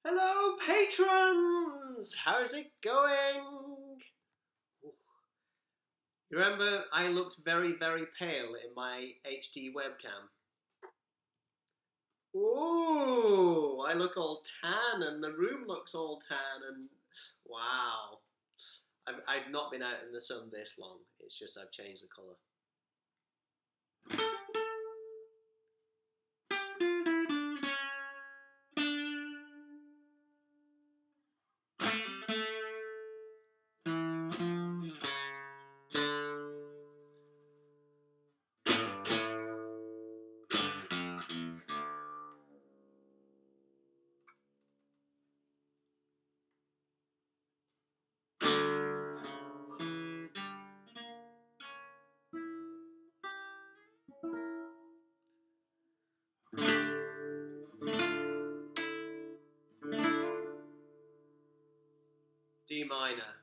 Hello, patrons! How's it going? You remember I looked very, very pale in my HD webcam? Ooh, I look all tan and the room looks all tan and wow. I've not been out in the sun this long. It's just I've changed the colour. D minor.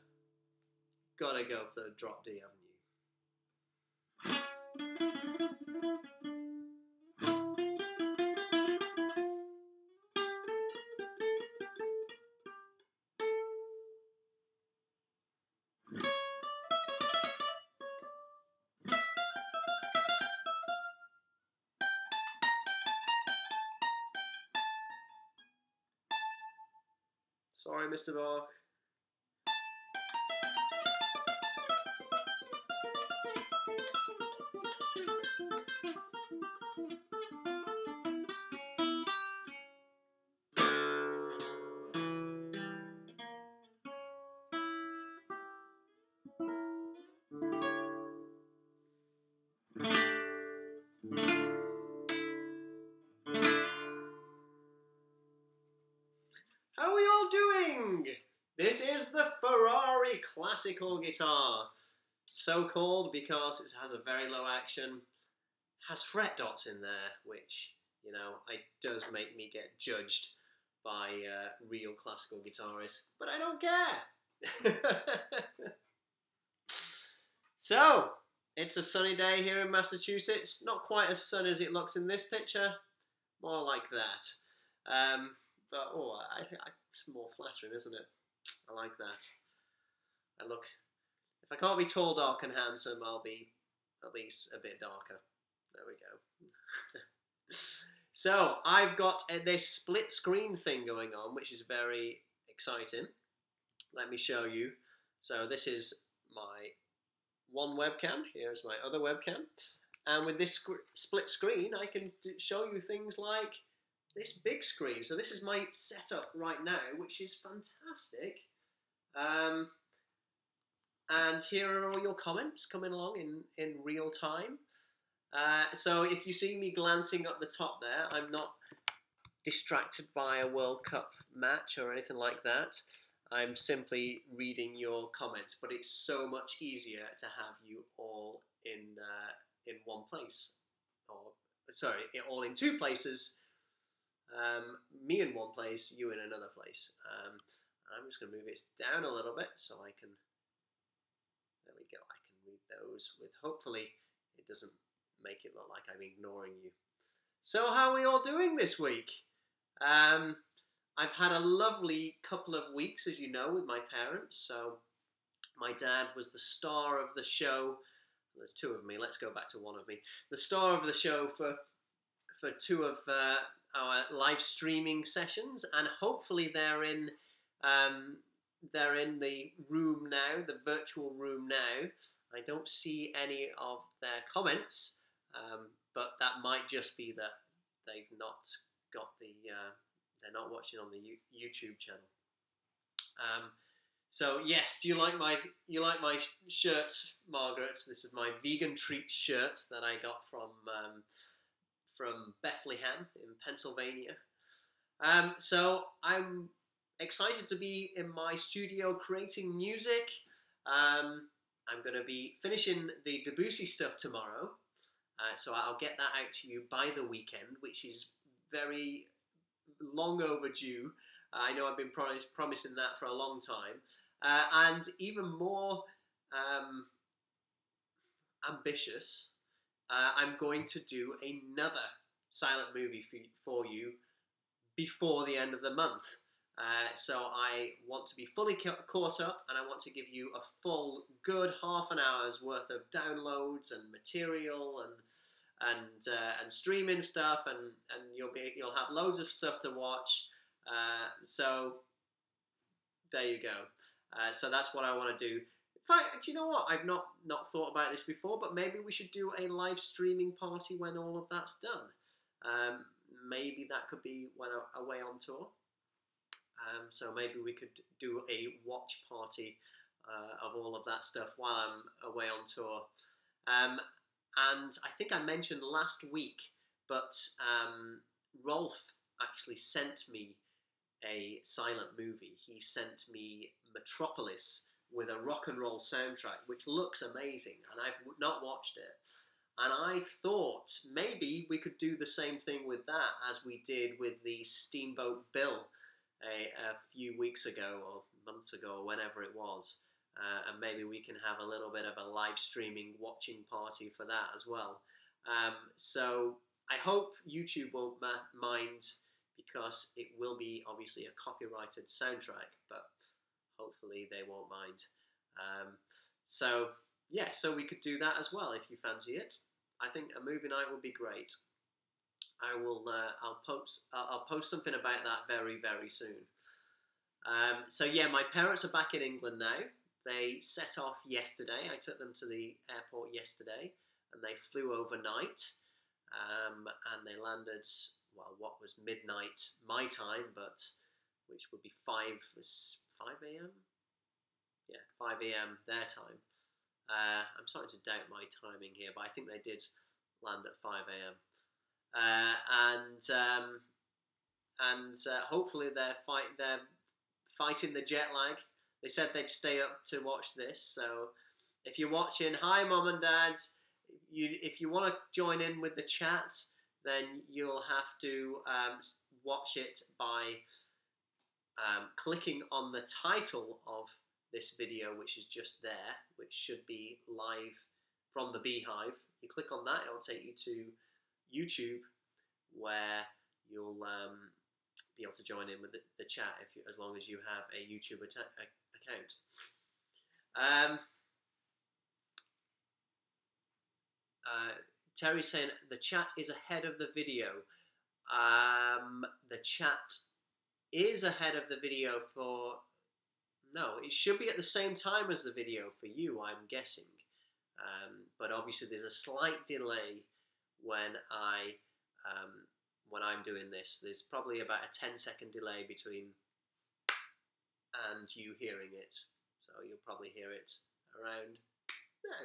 Gotta go for the drop D, haven't you? Sorry, Mr. Bach. How are we all doing? This is the Ferrari classical guitar. So called because it has a very low action, has fret dots in there, which, you know, it does make me get judged by real classical guitarists, but I don't care. So, it's a sunny day here in Massachusetts. Not quite as sunny as it looks in this picture, more like that. But, it's more flattering, isn't it? I like that. I look, if I can't be tall, dark, and handsome, I'll be at least a bit darker. There we go. So, I've got this split screen thing going on, which is very exciting. Let me show you. So, this is my one webcam. Here's my other webcam. And with this split screen, I can show you things like this big screen. So this is my setup right now, which is fantastic. And here are all your comments coming along in real time. So if you see me glancing up the top there, I'm not distracted by a World Cup match or anything like that. I'm simply reading your comments, but it's so much easier to have you all in one place, or sorry, all in two places. Me in one place, you in another place. I'm just going to move it down a little bit so I can. There we go. I can read those with. Hopefully, it doesn't make it look like I'm ignoring you. So, how are we all doing this week? I've had a lovely couple of weeks, as you know, with my parents. So, my dad was the star of the show. There's two of me. Let's go back to one of me. The star of the show for two of our live streaming sessions, and hopefully they're in the room now, the virtual room now. I don't see any of their comments, but that might just be that they've not got they're not watching on the YouTube channel. So yes, do you like my shirts, Margaret? This is my vegan treats shirts that I got from Bethlehem in Pennsylvania. So I'm excited to be in my studio creating music. I'm going to be finishing the Debussy stuff tomorrow. So I'll get that out to you by the weekend, which is very long overdue. I know I've been promising that for a long time. And even more ambitious, I'm going to do another silent movie for you before the end of the month. So I want to be fully caught up, and I want to give you a full, good half an hour's worth of downloads and material and streaming stuff, and you'll have loads of stuff to watch. So there you go. So that's what I want to do. In fact, do you know what? I've not thought about this before, but maybe we should do a live streaming party when all of that's done. Maybe that could be when I'm away on tour. So maybe we could do a watch party of all of that stuff while I'm away on tour. And I think I mentioned last week, but Rolf actually sent me a silent movie. He sent me Metropolis with a rock and roll soundtrack, which looks amazing, and I've not watched it. And I thought maybe we could do the same thing with that as we did with the Steamboat Bill a few weeks ago or months ago or whenever it was. And maybe we can have a little bit of a live streaming watching party for that as well. So I hope YouTube won't mind, because it will be obviously a copyrighted soundtrack, but hopefully they won't mind. So yeah, so we could do that as well if you fancy it. I think a movie night would be great. I'll post something about that very, very soon. So yeah, my parents are back in England now. They set off yesterday. I took them to the airport yesterday, and they flew overnight. And they landed, well, what was midnight my time, but which would be 5 a.m. Yeah, 5 a.m. their time. I'm starting to doubt my timing here, but I think they did land at 5 a.m. And hopefully they're fighting the jet lag. They said they'd stay up to watch this. So if you're watching, hi mum and dad. If you want to join in with the chat, then you'll have to watch it by clicking on the title of this video, which is just there, which should be live from the Beehive. You click on that, it'll take you to YouTube, where you'll be able to join in with the chat as long as you have a YouTube account. Terry's saying the chat is ahead of the video. The chat is ahead of the video for... No, it should be at the same time as the video for you, I'm guessing. But obviously there's a slight delay when I'm doing this. There's probably about a 10-second delay between and you hearing it. So you'll probably hear it around... No.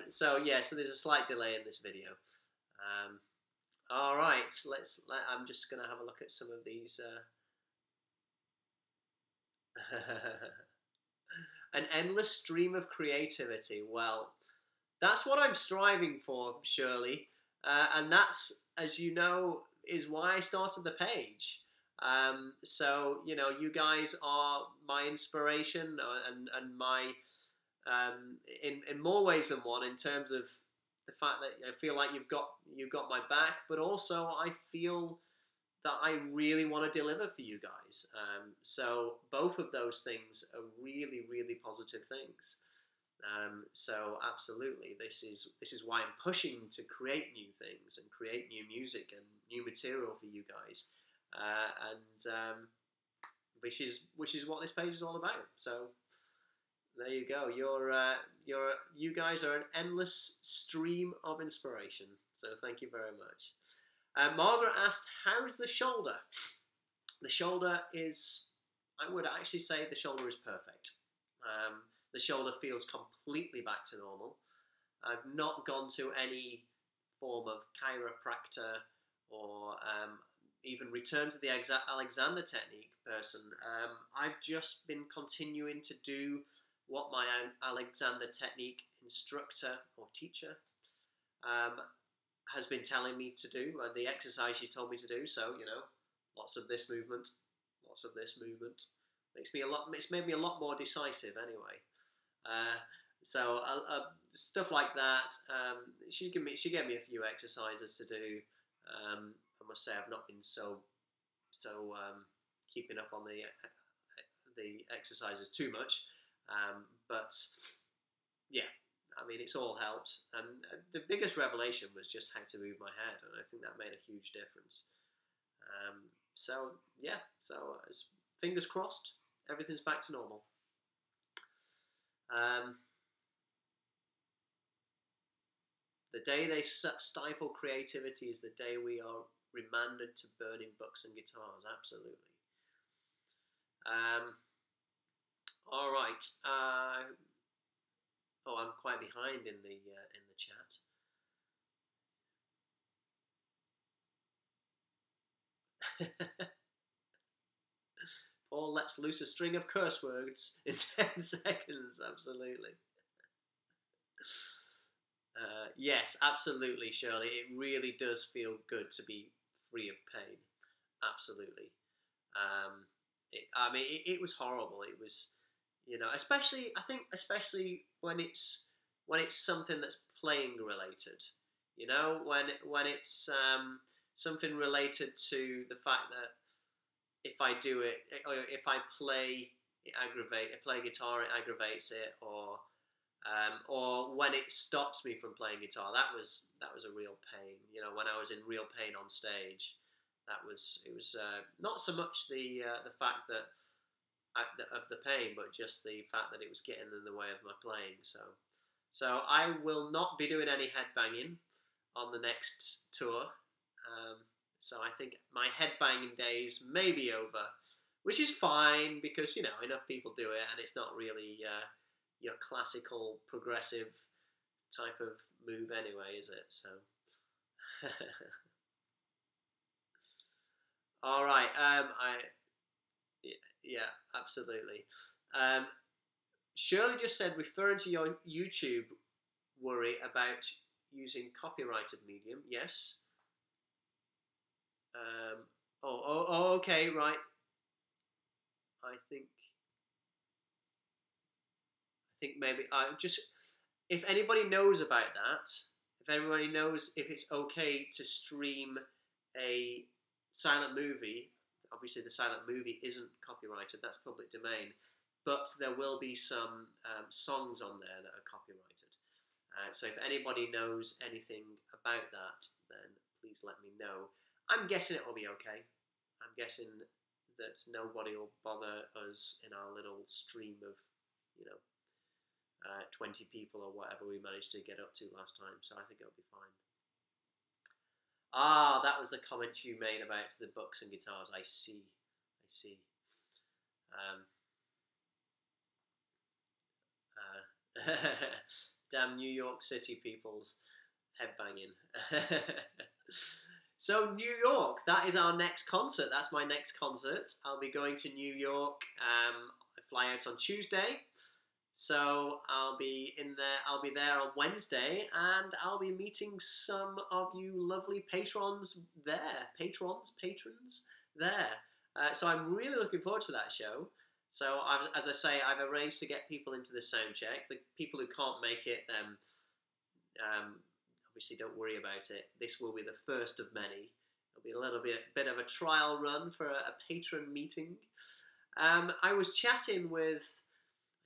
So yeah, so there's a slight delay in this video. All right, I'm just going to have a look at some of these. An endless stream of creativity. Well, that's what I'm striving for, Shirley. And that's, as you know, is why I started the page. So, you know, you guys are my inspiration and my... in more ways than one, in terms of the fact that I feel like you've got my back, but also I feel that I really want to deliver for you guys. So both of those things are really, really positive things. So absolutely, this is why I'm pushing to create new things and create new music and new material for you guys, which is what this page is all about. So. There you go. You guys are an endless stream of inspiration. So thank you very much. Margaret asked, "How's the shoulder?" The shoulder is, I would actually say, the shoulder is perfect. The shoulder feels completely back to normal. I've not gone to any form of chiropractor or even returned to the Alexander technique person. I've just been continuing to do what my Alexander technique instructor or teacher has been telling me to do, the exercise she told me to do. So, you know, lots of this movement, lots of this movement. It's made me a lot more decisive anyway. So stuff like that. She gave me a few exercises to do. I must say I've not been so so keeping up on the exercises too much. But yeah, I mean, it's all helped. And the biggest revelation was just how to move my head, and I think that made a huge difference. So yeah, so fingers crossed, everything's back to normal. The day they stifle creativity is the day we are remanded to burning books and guitars. Absolutely. All right. Oh, I'm quite behind in the chat. Paul lets loose a string of curse words in 10 seconds. Absolutely. Yes, absolutely, Shirley. It really does feel good to be free of pain. Absolutely. I mean, it was horrible. It was, especially I think, especially when it's something that's playing related. When it's something related to the fact that if I do it, or if I play, play guitar, it aggravates it, or when it stops me from playing guitar. That was a real pain. When I was in real pain on stage, it was not so much the fact that of the pain, but just the fact that it was getting in the way of my playing. So I will not be doing any headbanging on the next tour. So I think my headbanging days may be over, which is fine because enough people do it, and it's not really your classical progressive type of move anyway, is it? So. All right. Yeah, absolutely. Shirley just said, referring to your YouTube worry about using copyrighted medium. Yes. Okay, right. I think maybe I just, if anybody knows about that, if everybody knows if it's okay to stream a silent movie, obviously the silent movie isn't copyrighted, that's public domain, but there will be some songs on there that are copyrighted. So if anybody knows anything about that, then please let me know. I'm guessing it will be okay. I'm guessing that nobody will bother us in our little stream of, 20 people or whatever we managed to get up to last time. So I think it'll be fine. Ah, that was the comment you made about the books and guitars. I see. Damn New York City people's headbanging. So New York, that is our next concert. That's my next concert. I'll be going to New York. I fly out on Tuesday. So I'll be there on Wednesday, and I'll be meeting some of you lovely patrons there. Patrons there. So I'm really looking forward to that show. So as I say, I've arranged to get people into the sound check. The people who can't make it, obviously don't worry about it. This will be the first of many. It'll be a little bit of a trial run for a patron meeting. I was chatting with,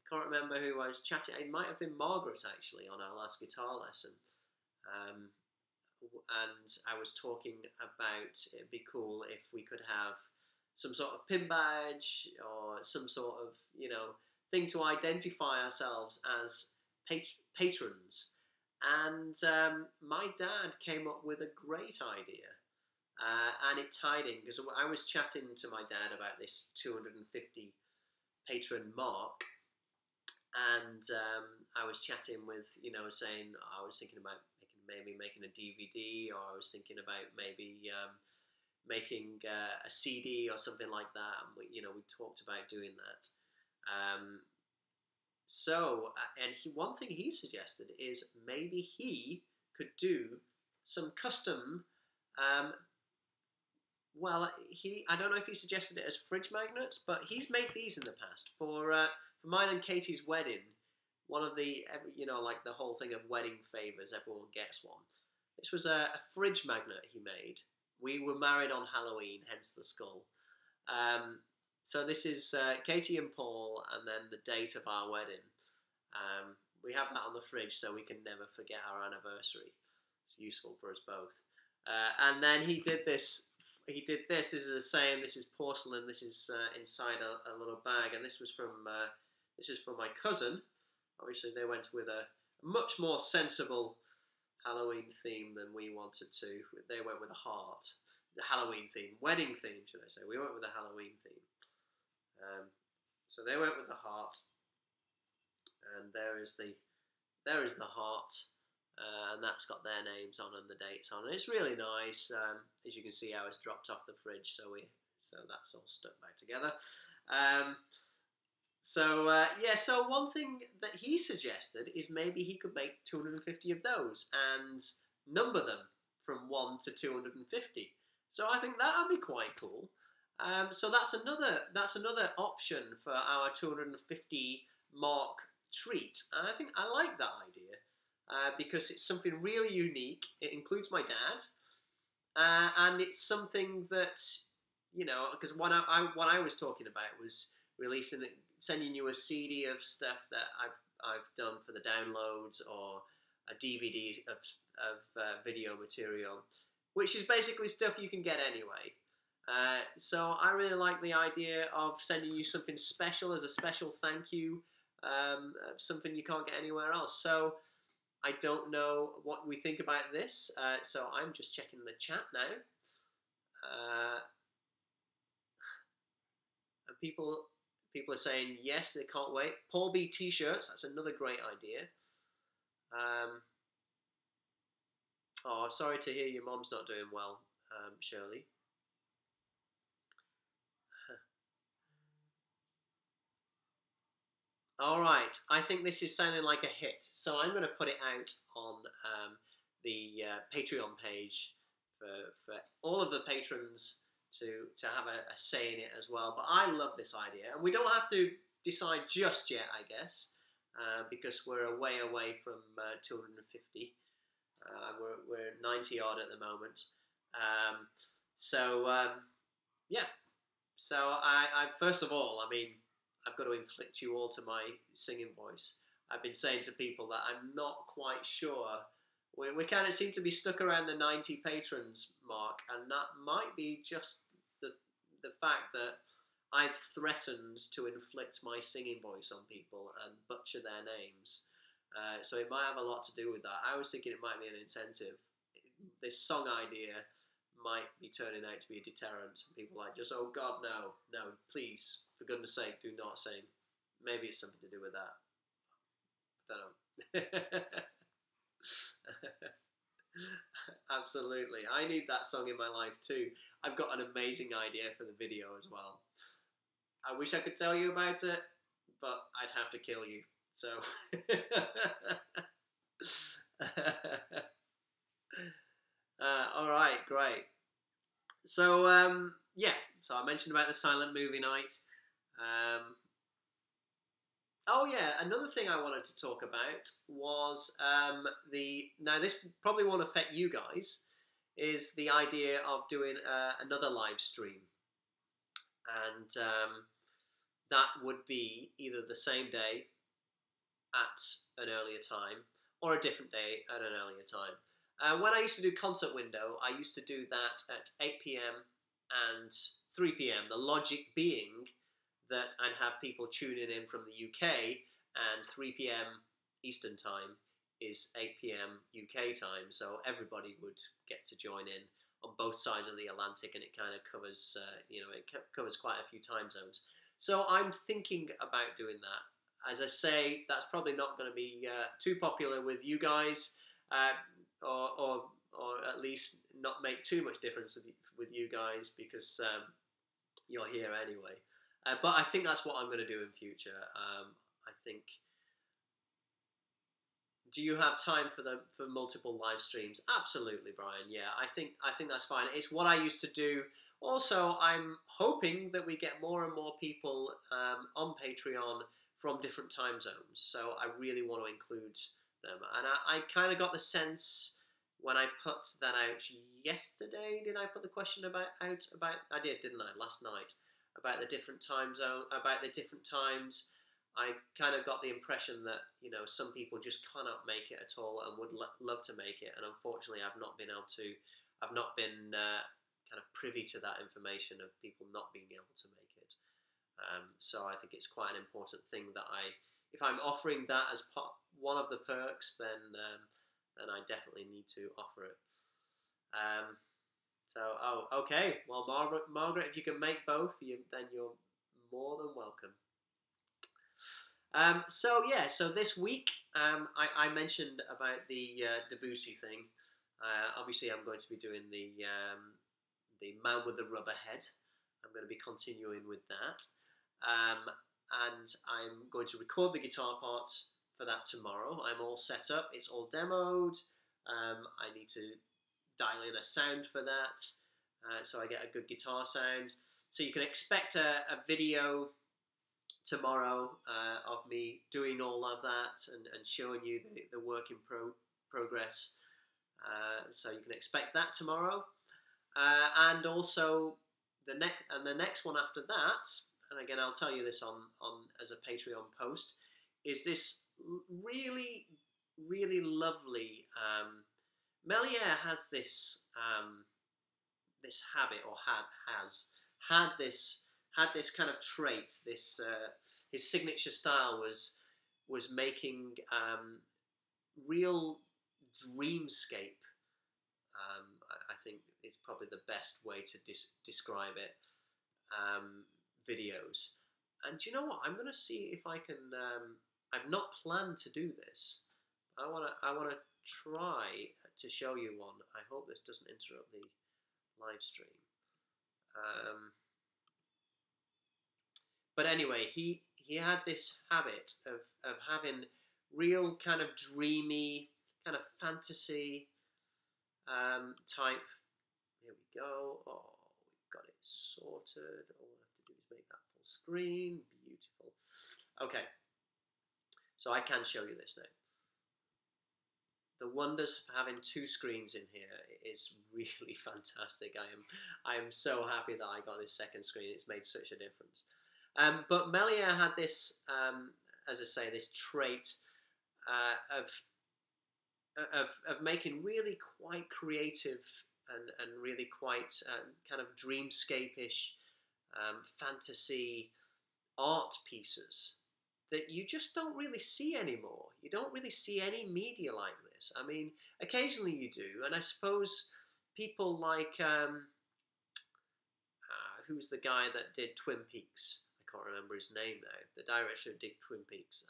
I can't remember who I was chatting. It might have been Margaret actually on our last guitar lesson. And I was talking about it'd be cool if we could have some sort of pin badge or some sort of thing to identify ourselves as patrons. And my dad came up with a great idea, and it tied in because I was chatting to my dad about this 250 patron mark, and I was chatting with, saying I was thinking about making a DVD, or I was thinking about maybe making a CD or something like that. And we talked about doing that. One thing he suggested is maybe he could do some custom. I don't know if he suggested it as fridge magnets, but he's made these in the past for mine and Katie's wedding. One of the like the whole thing of wedding favors, everyone gets one. This was a fridge magnet he made We were married on Halloween, hence the skull. So this is Katie and Paul, and then the date of our wedding. We have that on the fridge so we can never forget our anniversary. It's useful for us both. And then he did this. He did this. This is a saying. This is porcelain. This is inside a little bag, and this was from my cousin. Obviously, they went with a much more sensible Halloween theme than we wanted to. They went with a heart, the Halloween theme, wedding theme, should I say? We went with a Halloween theme. So they went with the heart, and there is the heart. And that's got their names on and the dates on, and it's really nice. As you can see, how it's dropped off the fridge, so that's all stuck back together. So one thing that he suggested is maybe he could make 250 of those and number them from 1 to 250. So I think that would be quite cool. So that's another option for our 250 mark treat, and I think I like that idea. Because it's something really unique. It includes my dad, and it's something that, because what I was talking about was sending you a CD of stuff that I've done for the downloads, or a DVD of video material, which is basically stuff you can get anyway. So I really like the idea of sending you something special as a special thank you, something you can't get anywhere else. So I don't know what we think about this, so I'm just checking the chat now. And people are saying yes, they can't wait. Paul B t-shirts, that's another great idea. Oh, sorry to hear your mom's not doing well, Shirley. All right, I think this is sounding like a hit, so I'm going to put it out on the Patreon page for all of the patrons to have a say in it as well. But I love this idea, and we don't have to decide just yet, I guess, because we're way away from 250. We're 90 odd at the moment. Yeah. So I first of all, I've got to inflict you all to my singing voice. I've been saying to people that I'm not quite sure. We kind of seem to be stuck around the 90 patrons mark, and that might be just the fact that I've threatened to inflict my singing voice on people and butcher their names. So it might have a lot to do with that. I was thinking it might be an incentive. This song idea might be turning out to be a deterrent. People are like, just, oh God, no, please, for goodness sake, do not sing. Maybe it's something to do with that. I don't know. Absolutely. I need that song in my life too. I've got an amazing idea for the video as well. I wish I could tell you about it, but I'd have to kill you. So, all right, great. So, so I mentioned about the silent movie night. Oh yeah, another thing I wanted to talk about was now this probably won't affect you guys, is the idea of doing another live stream, and that would be either the same day at an earlier time or a different day at an earlier time. When I used to do Concert Window, I used to do that at 8 p.m. and 3 p.m. The logic being that I'd have people tuning in from the UK, and 3 p.m. Eastern time is 8 p.m. UK time, so everybody would get to join in on both sides of the Atlantic, and it kind of covers, it covers quite a few time zones. So I'm thinking about doing that. As I say, that's probably not going to be too popular with you guys, or at least not make too much difference with you guys, because you're here anyway. But I think that's what I'm going to do in future. I think. Do you have time for multiple live streams? Absolutely, Brian. Yeah, I think that's fine. It's what I used to do. Also, I'm hoping that we get more and more people on Patreon from different time zones. So I really want to include them. And I kind of got the sense when I put that out yesterday, did I put the question about I did, didn't I? Last night about the different time zone, about the different times. I kind of got the impression that some people just cannot make it at all and would love to make it, and unfortunately, I've not been able to. I've not been kind of privy to that information of people not being able to make it. So I think it's quite an important thing that if I'm offering that as one of the perks, then I definitely need to offer it. Okay. Well, Margaret, if you can make both, then you're more than welcome. So this week, I mentioned about the Debussy thing. Obviously, I'm going to be doing the Man with the Rubber Head. I'm going to be continuing with that. And I'm going to record the guitar part for that tomorrow. I'm all set up. It's all demoed. I need to dial in a sound for that, so I get a good guitar sound. So you can expect a video tomorrow of me doing all of that and showing you the work in progress. So you can expect that tomorrow. And also the next one after that, and again I'll tell you this on as a Patreon post, is this really lovely. Melier has this this habit, or has had this kind of trait. This his signature style was making real dreamscape. I think it's probably the best way to describe it. Videos, and do you know what? I'm going to see if I can. I've not planned to do this. I want to try to show you one. I hope this doesn't interrupt the live stream. But anyway, he had this habit of having real kind of dreamy, kind of fantasy type. Here we go. Oh, we've got it sorted. All I have to do is make that full screen. Beautiful. Okay. So I can show you this now. The wonders of having two screens in here is really fantastic. I am so happy that I got this second screen. It's made such a difference. But Melier had this, as I say, this trait of making really quite creative and really quite kind of dreamscape-ish fantasy art pieces that you just don't really see anymore. You don't really see any media like this. I mean, occasionally you do, and I suppose people like who's the guy that did Twin Peaks? I can't remember his name now. The director of Twin Peaks.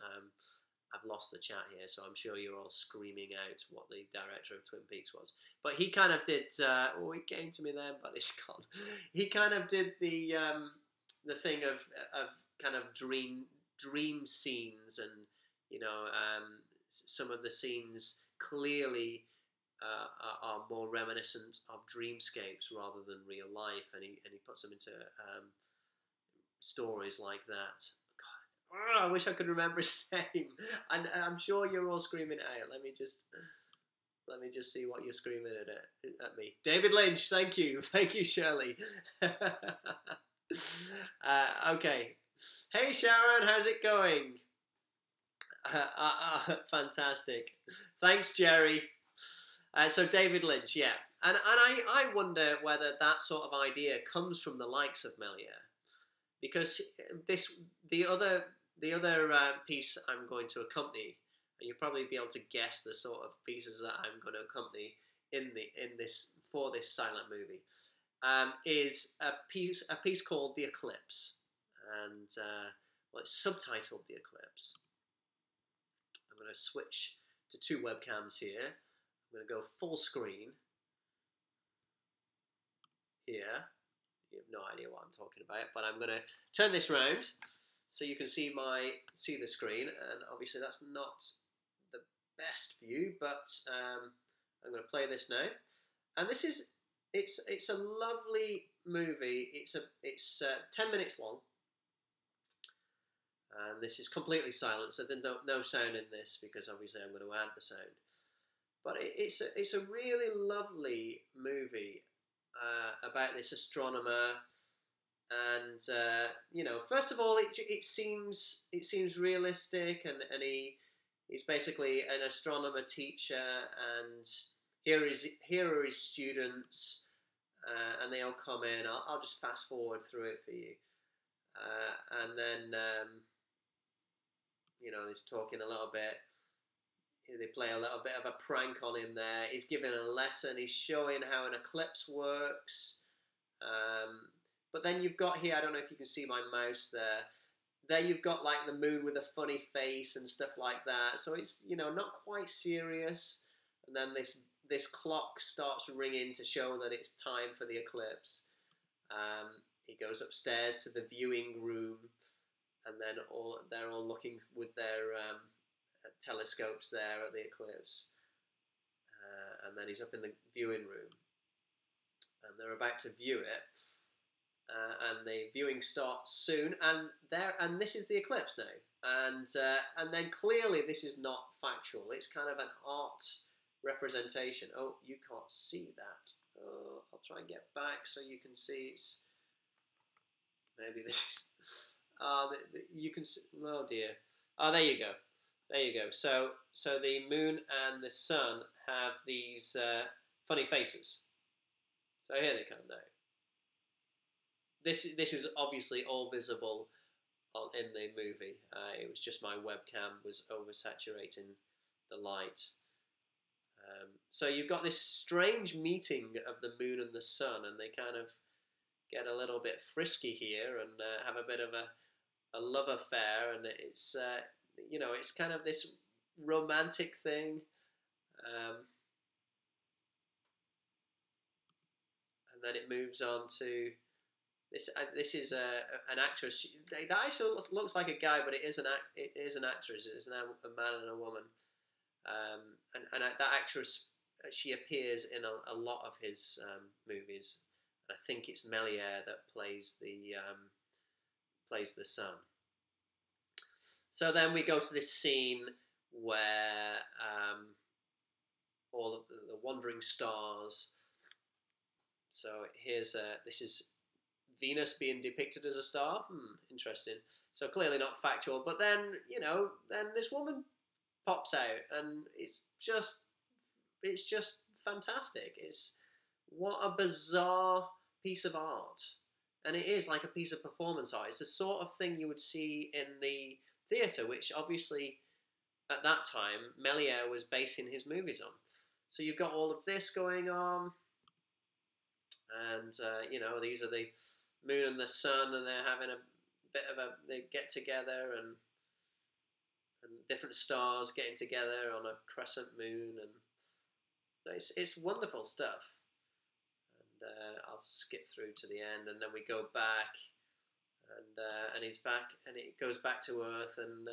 I've lost the chat here, so I'm sure you're all screaming out what the director of Twin Peaks was. But he kind of did. It came to me then, but it's gone. He kind of did the thing of kind of dream scenes, and some of the scenes clearly are more reminiscent of dreamscapes rather than real life, and he puts them into stories like that. God, I wish I could remember his name, and I'm sure you're all screaming it out. Let me just see what you're screaming at me. David Lynch, thank you, Shirley. Okay. Hey Sharon, how's it going? Fantastic. Thanks, Jerry. So David Lynch, yeah, and I wonder whether that sort of idea comes from the likes of Melier, because the other piece I'm going to accompany, and you'll probably be able to guess the sort of pieces that I'm going to accompany in this silent movie, is a piece called The Eclipse, and it's subtitled The Eclipse. I'm going to switch to two webcams here. I'm going to go full screen here. You have no idea what I'm talking about, but I'm going to turn this around so you can see the screen, and obviously that's not the best view, but I'm going to play this now. And this is it's a lovely movie. It's 10 minutes long. And this is completely silent, so there's no sound in this, because obviously I'm going to add the sound. but it's a really lovely movie about this astronomer, and first of all, it seems realistic, and he's basically an astronomer teacher, and here are his students, and they all come in. I'll just fast forward through it for you, and then he's talking a little bit. They play a little bit of a prank on him there. He's giving a lesson. He's showing how an eclipse works. But then you've got here, I don't know if you can see my mouse there. There you've got like the moon with a funny face and stuff like that. So it's, not quite serious. And then this clock starts ringing to show that it's time for the eclipse. He goes upstairs to the viewing room, and then they're all looking with their telescopes there at the eclipse, and then he's up in the viewing room, and they're about to view it, and the viewing starts soon, and this is the eclipse now, and then clearly this is not factual. It's kind of an art representation. Oh, you can't see that. Oh, I'll try and get back so you can see. It's maybe this is. You can see. Oh dear. Oh, there you go. There you go. So the moon and the sun have these funny faces. So here they come now. This is obviously all visible in the movie. It was just my webcam was oversaturating the light. So you've got this strange meeting of the moon and the sun, and they kind of get a little bit frisky here and have a bit of a love affair, and it's it's kind of this romantic thing, and then it moves on to this. This is an actress. That actually looks like a guy, but it is an actress. It's now a man and a woman, and that actress, she appears in a lot of his movies. And I think it's Melier that plays the son. So then we go to this scene where all of the wandering stars. So this is Venus being depicted as a star. Interesting. So clearly not factual. But then then this woman pops out, and it's just fantastic. What a bizarre piece of art, and it is like a piece of performance art. It's the sort of thing you would see in the theatre, which obviously at that time Melier was basing his movies on. So you've got all of this going on, and these are the moon and the sun, and they're having a bit of they get together, and different stars getting together on a crescent moon, and it's wonderful stuff. And I'll skip through to the end, and then we go back, and he's back, and it goes back to Earth, and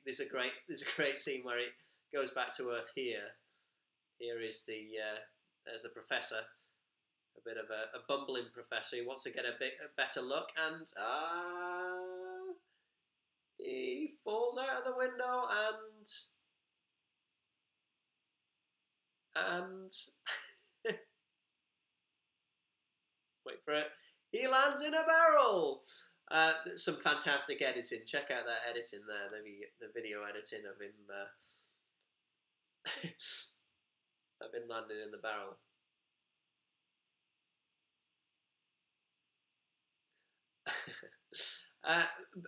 there's a great scene where it goes back to Earth here. Here is there's the professor, a bit of a bumbling professor. He wants to get a better look, and he falls out of the window, and wait for it. He lands in a barrel. Some fantastic editing. Check out that editing there. The video editing of him. I've been landing in the barrel.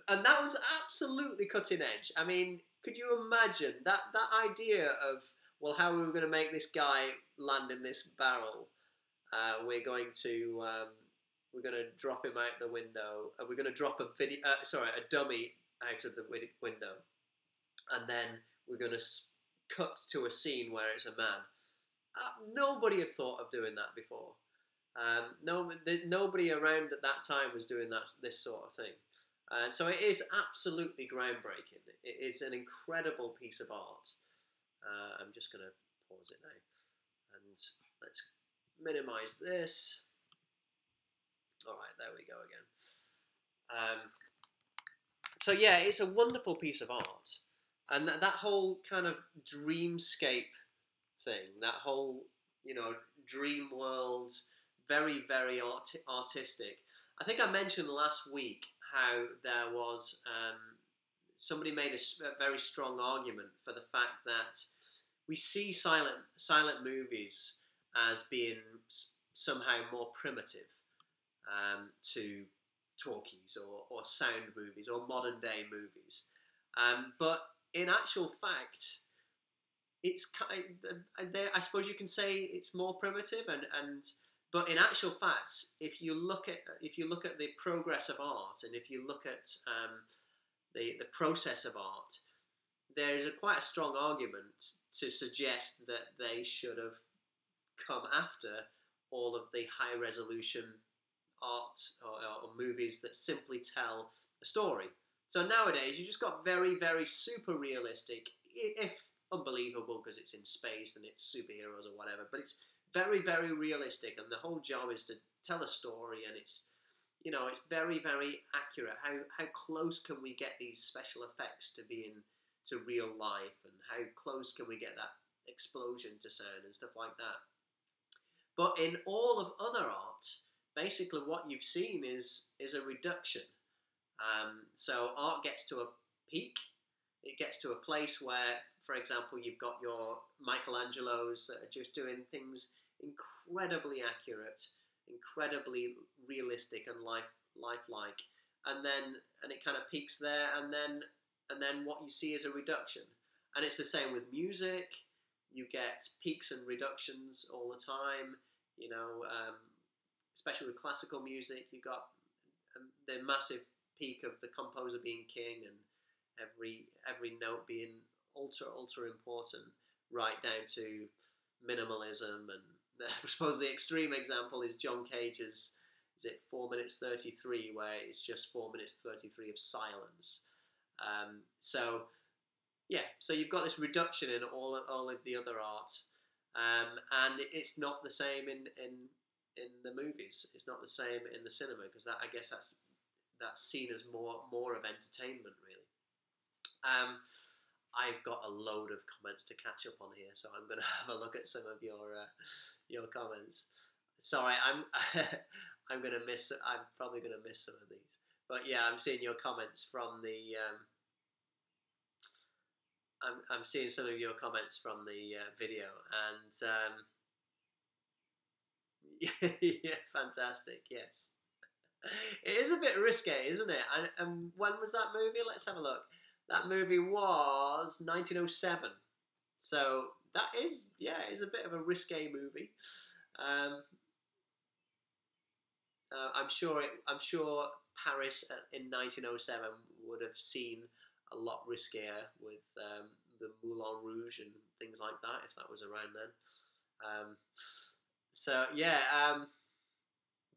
And that was absolutely cutting edge. I mean, could you imagine that idea of, well, how are we going to make this guy land in this barrel? We're going to drop him out the window. We're going to drop a dummy out of the window, and then we're going to cut to a scene where it's a man. Nobody had thought of doing that before. Nobody around at that time was doing this sort of thing, and so it is absolutely groundbreaking. It is an incredible piece of art. I'm just going to pause it now, and let's minimize this. All right, there we go again. So yeah, it's a wonderful piece of art, and that whole kind of dreamscape thing, that whole, dream world, very, very artistic. I think I mentioned last week how there was somebody made a very strong argument for the fact that we see silent movies as being somehow more primitive to talkies or sound movies or modern day movies. But in actual fact, it's kind I suppose you can say it's more primitive, and but in actual fact, if you look at the progress of art, and if you look at the process of art, there is quite a strong argument to suggest that they should have come after all of the high resolution art or movies that simply tell a story. So nowadays, you just got very, very super realistic, if unbelievable because it's in space and it's superheroes or whatever, but it's very, very realistic, and the whole job is to tell a story, and it's very, very accurate. How close can we get these special effects to being to real life, and how close can we get that explosion to sound and stuff like that? But in all of other art, basically what you've seen is a reduction. So art gets to a peak. It gets to a place where, for example, you've got your Michelangelos that are just doing things incredibly accurate, incredibly realistic and lifelike, and it kind of peaks there, and then what you see is a reduction. And it's the same with music. You get peaks and reductions all the time. Especially with classical music, you got the massive peak of the composer being king, and every note being ultra important, right down to minimalism. And I suppose the extreme example is John Cage's, is it 4 minutes 33, where it's just 4 minutes 33 of silence. So you've got this reduction in all of the other art, and it's not the same in the movies. It's not the same in the cinema, because I guess that's seen as more of entertainment, really. I've got a load of comments to catch up on here, so I'm going to have a look at some of your comments. Sorry, I'm I'm going to miss. I'm probably going to miss some of these, but yeah, I'm seeing your comments from the. I'm seeing some of your comments from the video, and yeah, fantastic. Yes, it is a bit risque, isn't it? And when was that movie? Let's have a look. That movie was 1907. So that is a bit of a risque movie. I'm sure Paris in 1907 would have seen a lot riskier with the Moulin Rouge and things like that, if that was around then.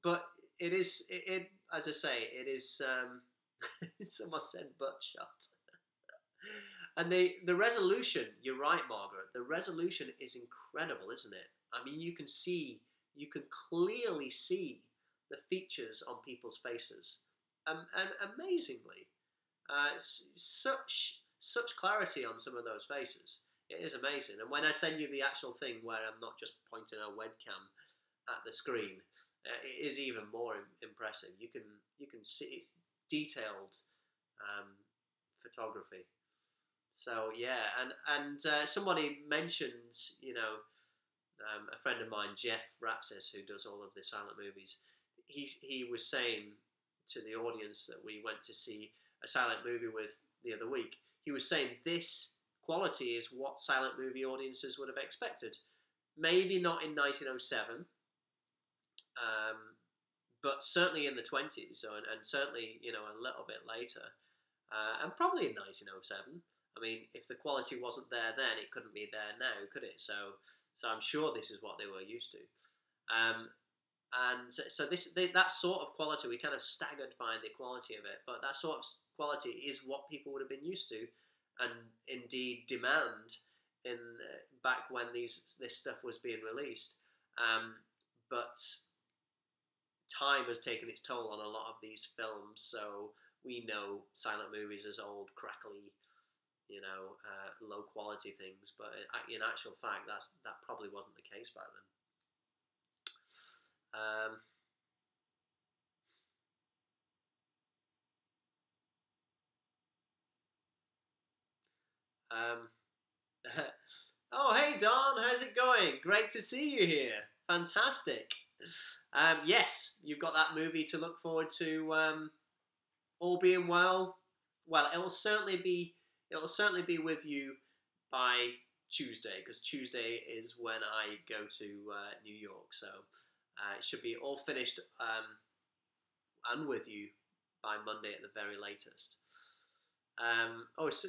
But it is as I say, it is. Someone said butt shot. And the resolution, you're right, Margaret. The resolution is incredible, isn't it? I mean, you can clearly see the features on people's faces, and amazingly, such clarity on some of those faces. It is amazing. And when I send you the actual thing where I'm not just pointing a webcam at the screen, it is even more impressive. You can see it's detailed photography. So yeah, and somebody mentioned, a friend of mine, Jeff Rapsis, who does all of the silent movies. He was saying to the audience that we went to see a silent movie with the other week. He was saying this quality is what silent movie audiences would have expected. Maybe not in 1907, but certainly in the 20s, and certainly a little bit later, and probably in 1907. I mean, if the quality wasn't there then, it couldn't be there now, could it? So I'm sure this is what they were used to. And so that sort of quality, we kind of staggered by the quality of it, but that sort of quality is what people would have been used to, and indeed demand in back when this stuff was being released. But time has taken its toll on a lot of these films, so we know silent movies as old, crackly, low quality things. But in actual fact, that probably wasn't the case back then. Oh, hey Don, how's it going? Great to see you here. Fantastic. Yes, you've got that movie to look forward to. All being well, it'll certainly be with you by Tuesday, because Tuesday is when I go to New York. So it should be all finished and with you by Monday at the very latest.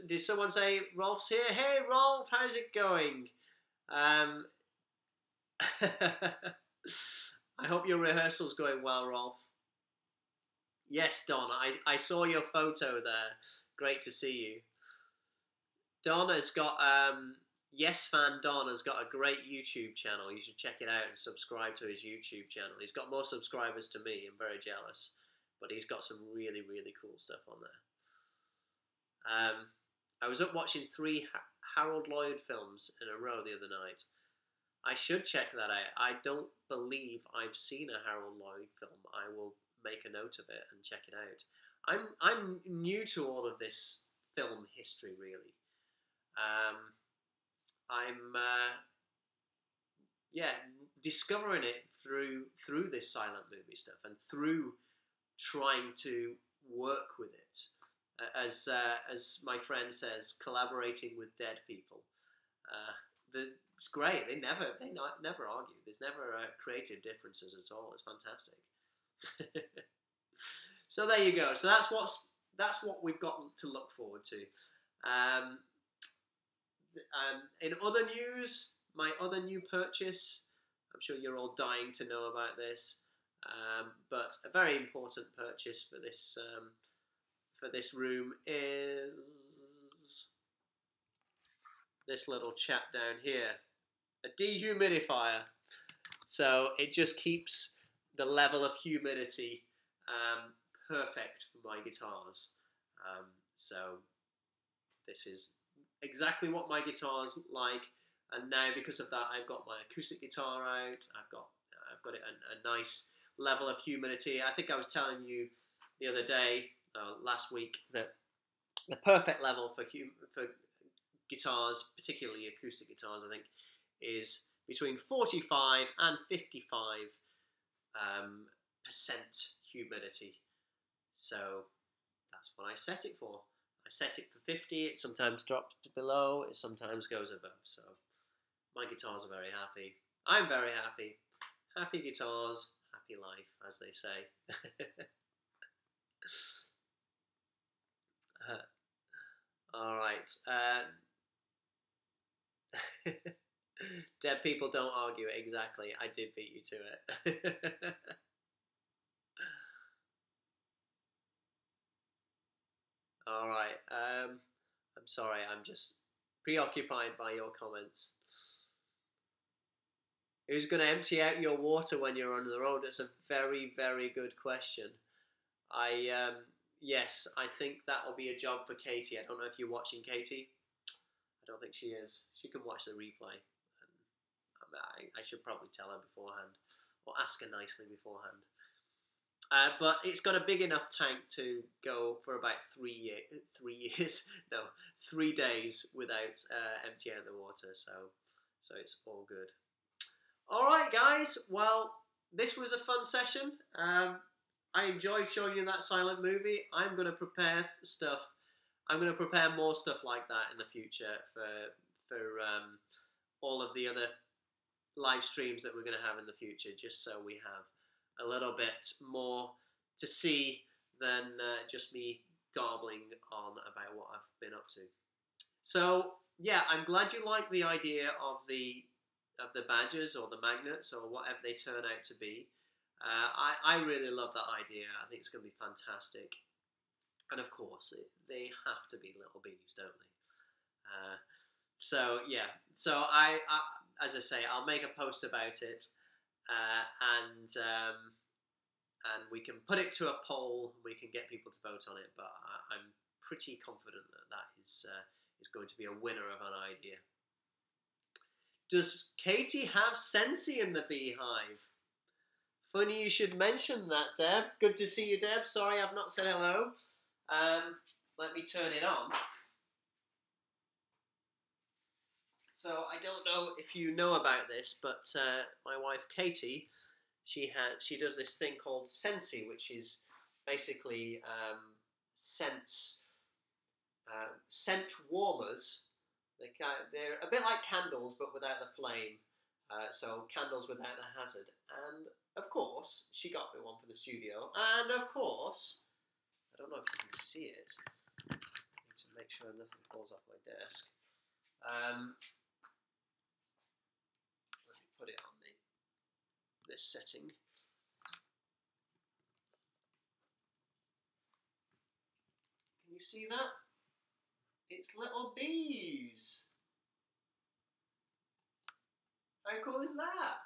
Did someone say Rolf's here? Hey, Rolf, how's it going? Um, I hope your rehearsal's going well, Rolf. Yes, Don, I saw your photo there. Great to see you. Don has got, Yes Fan Don has got a great YouTube channel. You should check it out and subscribe to his YouTube channel. He's got more subscribers to me. I'm very jealous. But he's got some really, really cool stuff on there. I was up watching 3 Harold Lloyd films in a row the other night. I should check that out. I don't believe I've seen a Harold Lloyd film. I will make a note of it and check it out. I'm new to all of this film history, really. I'm discovering it through this silent movie stuff and through trying to work with it. As my friend says, collaborating with dead people. It's great. They never argue. There's never creative differences at all. It's fantastic. So there you go. So that's what we've got to look forward to. In other news, my other new purchase. I'm sure you're all dying to know about this, but a very important purchase for this room is this little chap down here, a dehumidifier. So it just keeps the level of humidity perfect for my guitars. So this is exactly what my guitars like. And now, because of that, I've got my acoustic guitar out. I've got it a nice level of humidity. I think I was telling you the other day, last week, that the perfect level for guitars, particularly acoustic guitars, I think, is between 45 and 55 percent humidity. So that's what I set it for. I set it for 50. It sometimes drops below. It sometimes goes above. So my guitars are very happy. I'm very happy. Happy guitars, happy life, as they say. All right. Dead people don't argue. Exactly. I did beat you to it. All right. I'm sorry. I'm just preoccupied by your comments. Who's going to empty out your water when you're on the road? That's a very, very good question. Yes, I think that'll be a job for Katie. I don't know if you're watching, Katie. I don't think she is. She can watch the replay. I should probably tell her beforehand, or ask her nicely beforehand. But it's got a big enough tank to go for about 3 years, no, 3 days without emptying the water. So it's all good. All right, guys. Well, this was a fun session. I enjoyed showing you that silent movie. I'm going to prepare stuff. I'm going to prepare more stuff like that in the future for all of the other live streams that we're going to have in the future, just so we have a little bit more to see than just me garbling on about what I've been up to. So yeah, I'm glad you like the idea of the badges or the magnets or whatever they turn out to be. I really love that idea. I think it's going to be fantastic. And of course, they have to be little bees, don't they? So yeah, so I as I say, I'll make a post about it, and we can put it to a poll. We can get people to vote on it, but I'm pretty confident that is is going to be a winner of an idea. Does Katie have Sensi in the Beehive? Funny you should mention that, Deb. Good to see you, Deb. Sorry I've not said hello. Let me turn it on. So I don't know if you know about this, but my wife Katie, she does this thing called Sensi, which is basically scent warmers. They're a bit like candles, but without the flame. So candles without the hazard. And of course, she got me one for the studio. And of course, I don't know if you can see it. I need to make sure nothing falls off my desk. Let me put it on this setting. Can you see that? It's little bees. How cool is that?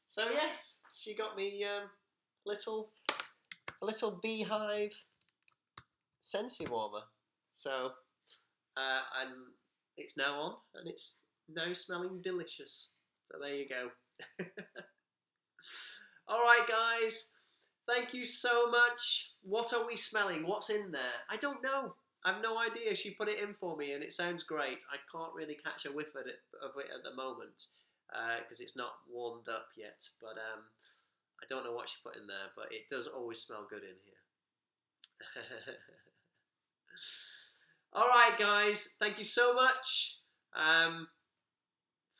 So yes, she got me a little Beehive Sensi warmer. So and it's now on, and it's now smelling delicious. So there you go. All right, guys. Thank you so much. What are we smelling? What's in there? I don't know. I've no idea. She put it in for me, and it sounds great. I can't really catch a whiff of it at the moment because it's not warmed up yet. But I don't know what she put in there, but it does always smell good in here. All right, guys. Thank you so much.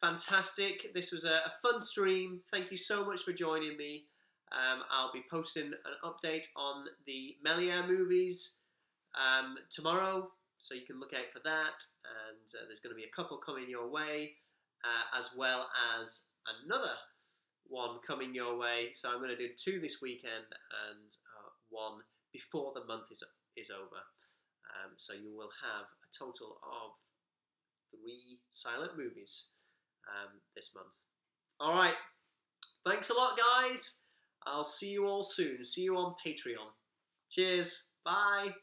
Fantastic. This was a fun stream. Thank you so much for joining me. I'll be posting an update on the Melier movies tomorrow, so you can look out for that. And there's going to be a couple coming your way, as well as another one coming your way. So I'm going to do 2 this weekend and 1 before the month is over. So you will have a total of 3 silent movies this month. All right. Thanks a lot, guys. I'll see you all soon. See you on Patreon. Cheers. Bye.